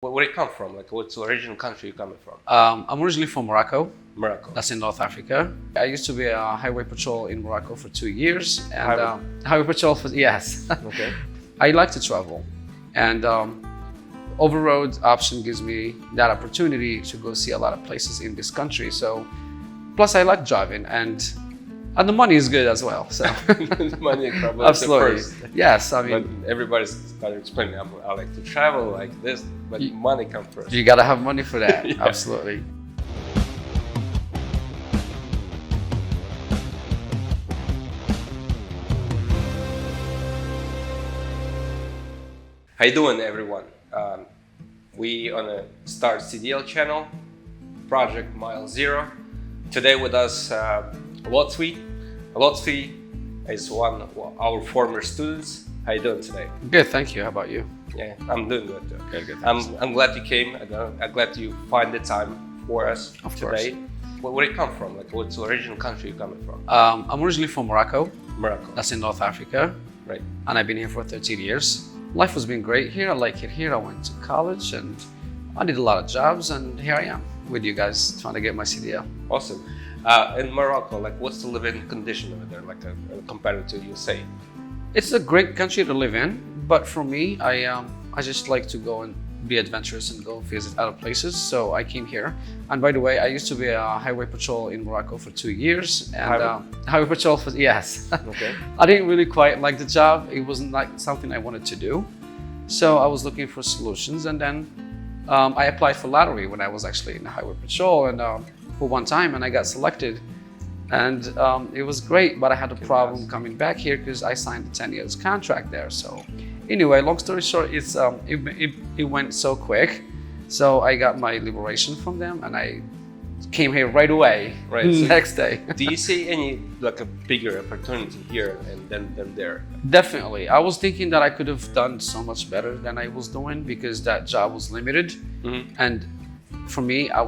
Where you come from? Like, what's the original country you coming from? I'm originally from Morocco. Morocco. That's in North Africa. I used to be a highway patrol in Morocco for 2 years. And highway patrol for, yes. Okay. I like to travel. And over-road option gives me that opportunity to go see a lot of places in this country. So, plus I like driving and the money is good as well. So The money probably absolutely. is the first. Yes, I mean, But everybody's got to explain. I like to travel like this, but money comes first. you gotta have money for that. Yeah. Absolutely. How you doing, everyone? We on a Start CDL channel, Project Mile Zero. Today with us, Lotfi. Lotfi is one of our former students. How you doing today? Good, thank you. How about you? Yeah, I'm doing good. Good. I'm glad you came. I'm glad you find the time for us Of today. Where you come from? Like, what's the original country you coming from? I'm originally from Morocco. Morocco. That's in North Africa. Right. And I've been here for 13 years. Life has been great here. I like it here. I went to college and I did a lot of jobs, and here I am with you guys trying to get my CDL. Awesome. In Morocco, like, what's the living condition over there, like compared to USA? It's a great country to live in, but for me, I just like to go and be adventurous and go visit other places. So I came here. And by the way, I used to be a highway patrol in Morocco for 2 years. And highway patrol for, yes. Okay. I didn't really quite like the job. It wasn't like something I wanted to do. So I was looking for solutions, and then I applied for lottery when I was actually in the highway patrol, and for one time, and I got selected. And it was great, but I had a problem coming back here because I signed a 10 years contract there. So anyway, long story short, it went so quick. So I got my liberation from them, and I came here right away, Right. So next day. do you see any like a bigger opportunity here than there? Definitely. I was thinking that I could have done so much better than I was doing because that job was limited. Mm-hmm. And for me, I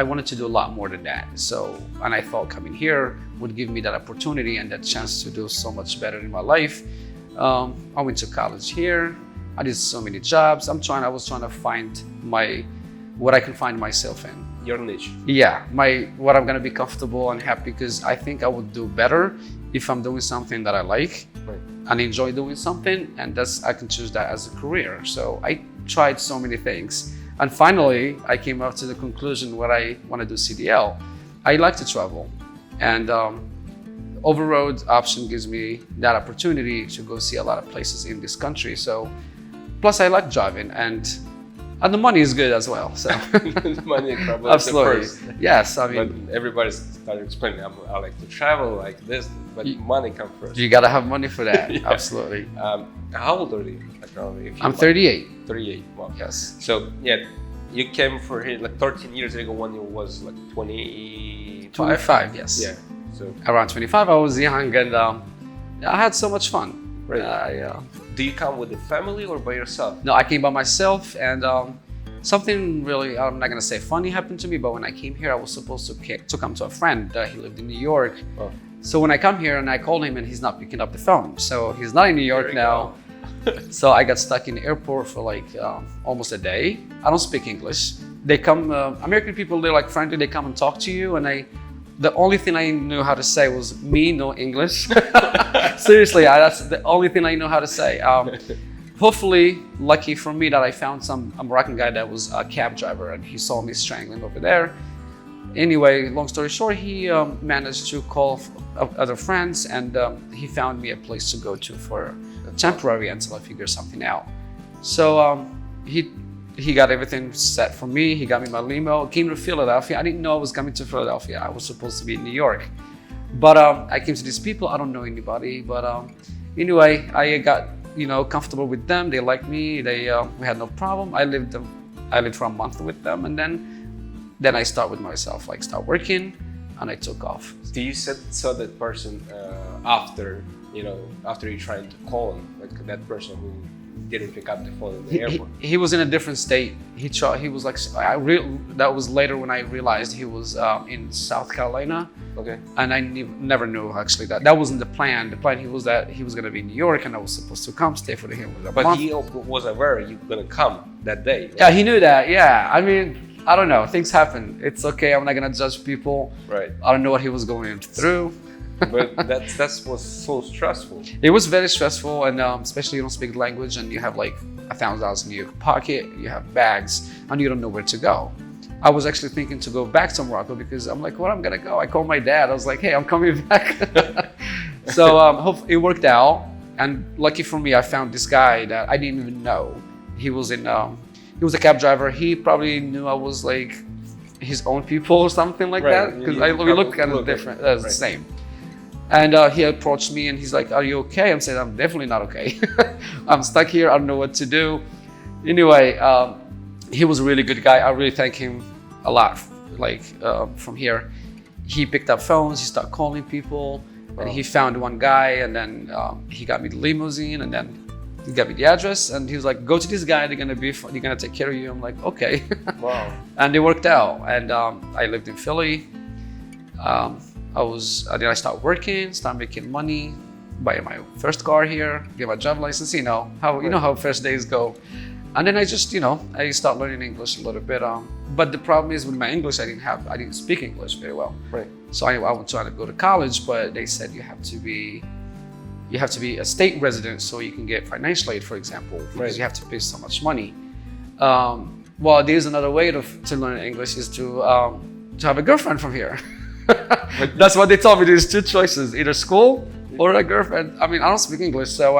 wanted to do a lot more than that. So, and I thought coming here would give me that opportunity and that chance to do so much better in my life. I went to college here. I did so many jobs. I was trying to find what I can find myself in. Your niche. Yeah, what I'm gonna be comfortable and happy, because I think I would do better if I'm doing something that I like. Right. And enjoy doing something, and I can choose that as a career. So I tried so many things. And finally, I came up to the conclusion where I want to do CDL. I like to travel, and over-road option gives me that opportunity to go see a lot of places in this country. So, plus I like driving, and the money is good as well. So The money probably absolutely. is the first. Yes, I mean, But everybody's got to explain. I like to travel like this, but money comes first. you gotta have money for that. Yeah. Absolutely. How old are you? Like, I'm 38. 38. Wow. Yes. So yeah, you came for here like 13 years ago when you was like 20. 25. Yes. Yeah. So Around 25, I was young, and I had so much fun. Right. Do you come with the family or by yourself? No, I came by myself, and something really, I'm not gonna say funny happened to me, but when I came here, I was supposed to come to a friend. He lived in New York. Oh. So when I come here and I called him, and he's not picking up the phone. So he's not in New York There you now. So I got stuck in the airport for like almost a day. I don't speak English. They come, American people, they're like friendly. They come and talk to you, and the only thing I knew how to say was me, no English. Seriously, that's the only thing I know how to say. Hopefully, lucky for me that I found a Moroccan guy that was a cab driver, and he saw me strangling over there. Anyway, long story short, he managed to call other friends, and he found me a place to go to for temporary until I figure something out. So he got everything set for me. He got me my limo, came to Philadelphia. I didn't know I was coming to Philadelphia. I was supposed to be in New York. But I came to these people. I don't know anybody. But anyway, I got comfortable with them. They liked me. We had no problem. I lived for a month with them, and then I start with myself, like start working, and I took off. Do you saw that person after you tried to call him, like that person who didn't pick up the phone in the airport? He was in a different state. He was like, that was later when I realized he was in South Carolina. Okay. And I never knew actually that wasn't the plan. The plan he was gonna be in New York, and I was supposed to come stay for him. But he was aware you were gonna come. that day. Right? Yeah, he knew that. Yeah, I mean, I don't know. Things happen. It's okay. I'm not gonna judge people. Right. I don't know what he was going through. But that's was so stressful. It was very stressful, and especially you don't speak the language, and you have like $1,000 in your pocket, you have bags, and you don't know where to go. I was actually thinking to go back to Morocco because I'm like, where I'm gonna go? I called my dad. I was like, hey, I'm coming back. So it worked out, and lucky for me, I found this guy that I didn't even know. He was he was a cab driver. He probably knew I was like his own people or something like that, because we look kind of different, the same. And he approached me and he's like, are you okay? I'm saying, I'm definitely not okay. I'm stuck here. I don't know what to do. Anyway, he was a really good guy. I really thank him a lot. Like from here, he picked up phones, he started calling people, and he found one guy, and then he got me the limousine, and then he got me the address, and he was like, go to this guy, they're gonna take care of you. I'm like, okay. Wow. And it worked out. And I lived in Philly. Then I started working, started making money, buy my first car here, get my driver's license, you know how first days go. And then I just, I started learning English a little bit. But the problem is with my English, I didn't speak English very well. Right. So I was trying to go to college, but they said you have to be a state resident so you can get financial aid, for example, because you have to pay so much money. Well, there's another way to learn English is to have a girlfriend from here. That's what they told me. There's two choices: either school or a girlfriend. I mean, I don't speak English, so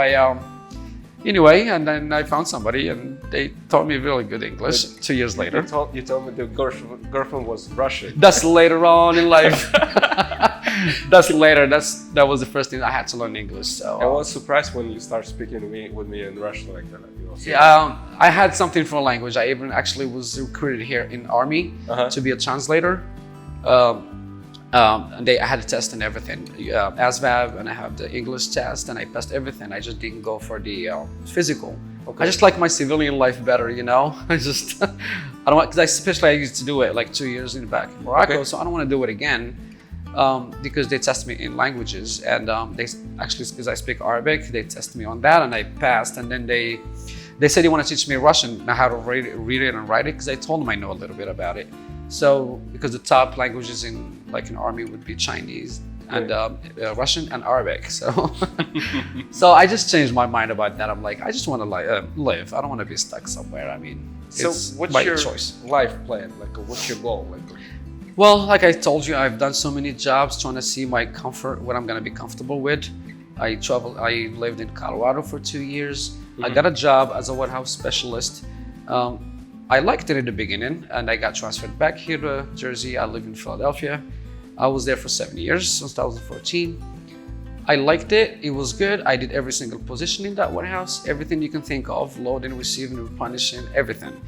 anyway, and then I found somebody, and they taught me really good English. 2 years later, you told me the girlfriend was Russian. That's later on in life. That's later. That was the first thing I had to learn English. So I was surprised when you start speaking with me in Russian like that. Yeah, I had something for language. I even actually was recruited here in Army to be a translator. And I had a test and everything, ASVAB, and I have the English test, and I passed everything. I just didn't go for the physical. Okay. I just like my civilian life better, I don't want, because I used to do it like 2 years back in Morocco, so I don't want to do it again, because they test me in languages, and they actually, because I speak Arabic, they tested me on that, and I passed, and then they said they want to teach me Russian, how to read it and write it, because I told them I know a little bit about it. So, because the top languages in Army would be Chinese and Russian and Arabic. So, so I just changed my mind about that. I'm like, I just want to live. I don't want to be stuck somewhere. I mean, it's what's my your choice. life plan? What's your goal? Well, like I told you, I've done so many jobs trying to see my comfort, what I'm going to be comfortable with. I lived in Colorado for 2 years. I got a job as a warehouse specialist. I liked it in the beginning, and I got transferred back here to Jersey. I live in Philadelphia. I was there for 7 years, since 2014. I liked it. It was good. I did every single position in that warehouse, everything you can think of, loading, receiving, replenishing, everything.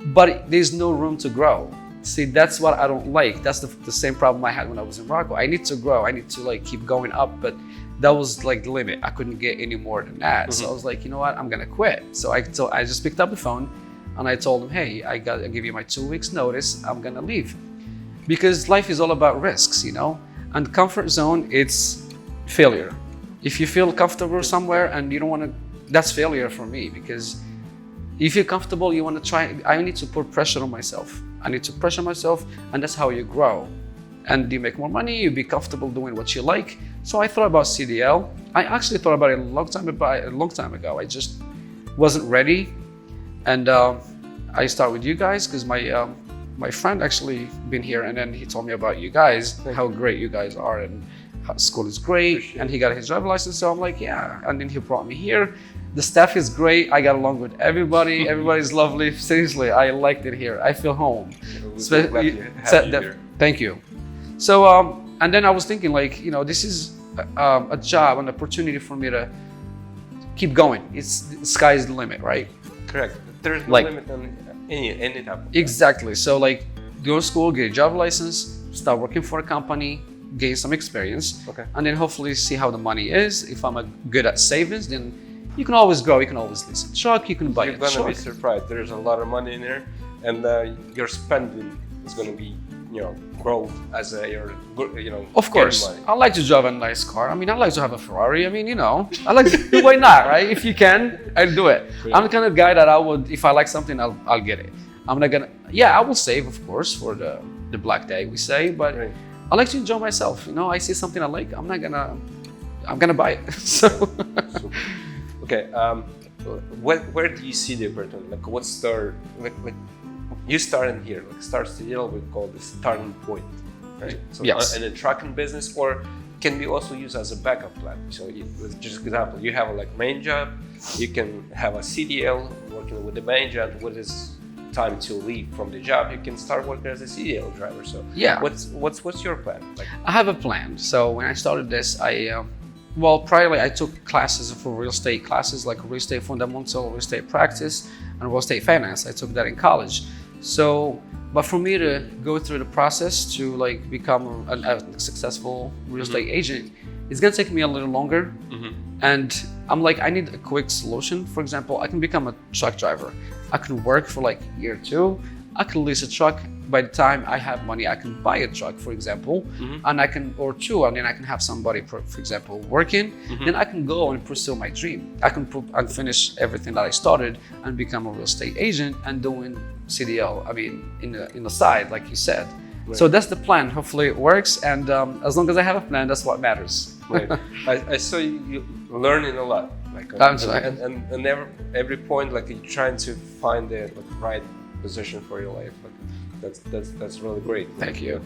But there's no room to grow. See, that's what I don't like. That's the same problem I had when I was in Morocco. I need to grow. I need to keep going up, but that was the limit. I couldn't get any more than that. So I was like, you know what? I'm gonna quit. So I just picked up the phone, and I told him, hey, I give you my 2 weeks notice, I'm gonna leave. Because life is all about risks, And comfort zone, it's failure. If you feel comfortable somewhere and you don't wanna, that's failure for me, because if you're comfortable, you wanna try, I need to put pressure on myself. I need to pressure myself, and that's how you grow. And you make more money, you be comfortable doing what you like. So I thought about CDL. I actually thought about it a long time ago. I just wasn't ready. And I start with you guys because my friend actually been here, and then he told me about you guys, how great you guys are, and how school is great, and he got his driver's license. So I'm like, yeah. And then he brought me here. The staff is great. I got along with everybody. Everybody's lovely. Seriously, I liked it here. I feel home. Thank you. So and then I was thinking this is a job, an opportunity for me to keep going. The sky's the limit, right? Correct. There's no limit on any type of exactly. So go to school, get a job license, start working for a company, gain some experience, and then hopefully see how the money is. If I'm good at savings, then you can always grow. You can always lease a truck. You can buy a truck. You're gonna be surprised. There's a lot of money in there, and your spending is gonna be grow as your Of course, getting money. I like to drive a nice car. I mean, I like to have a Ferrari. I mean, I like to, why not, right? If you can, I'll do it. Yeah. I'm the kind of guy that I would, if I like something, I'll get it. I'm not gonna, I will save, of course, for the black day, we say, but Right. I like to enjoy myself. I see something I like, I'm gonna buy it. So, Super. Okay, where do you see the opportunity? Like, what's the like you started here, like start CDL, we call this starting point, right? So Yes. in a trucking business, or can be also used as a backup plan. So just example, you have a main job, you can have a CDL working with the main job. What is time to leave from the job? You can start working as a CDL driver. So Yeah. what's your plan? Like, I have a plan. So when I started this, priorly I took classes for real estate classes, like real estate fundamental, real estate practice, and real estate finance. I took that in college. So, but for me to go through the process to become a successful real estate agent, it's gonna take me a little longer. And I'm I need a quick solution. For example, I can become a truck driver. I can work for year 2. I can lease a truck. By the time I have money, I can buy a truck, for example, and I can, or 2, and then I can have somebody, for example, working. Then I can go and pursue my dream. I can finish everything that I started and become a real estate agent and doing CDL. I mean, in the side, like you said. Right. So that's the plan. Hopefully it works, and as long as I have a plan, that's what matters. Right. I saw you learning a lot. And every point, you're trying to find the right position for your life. That's really great. Thank you.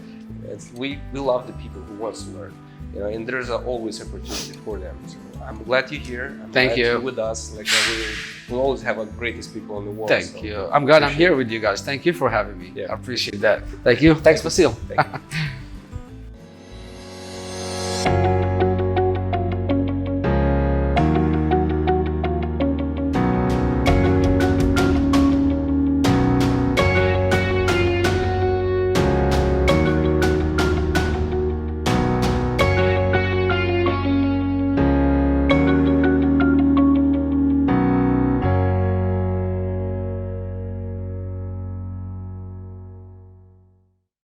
We love the people who wants to learn, and there's always opportunity for them. So I'm glad you're here. Thank you. You're with us. We'll always have the greatest people in the world. Thank you. I'm glad I'm here with you guys. Thank you for having me. Yeah. I appreciate that. Thank you. Thanks, Vasil. Thank you.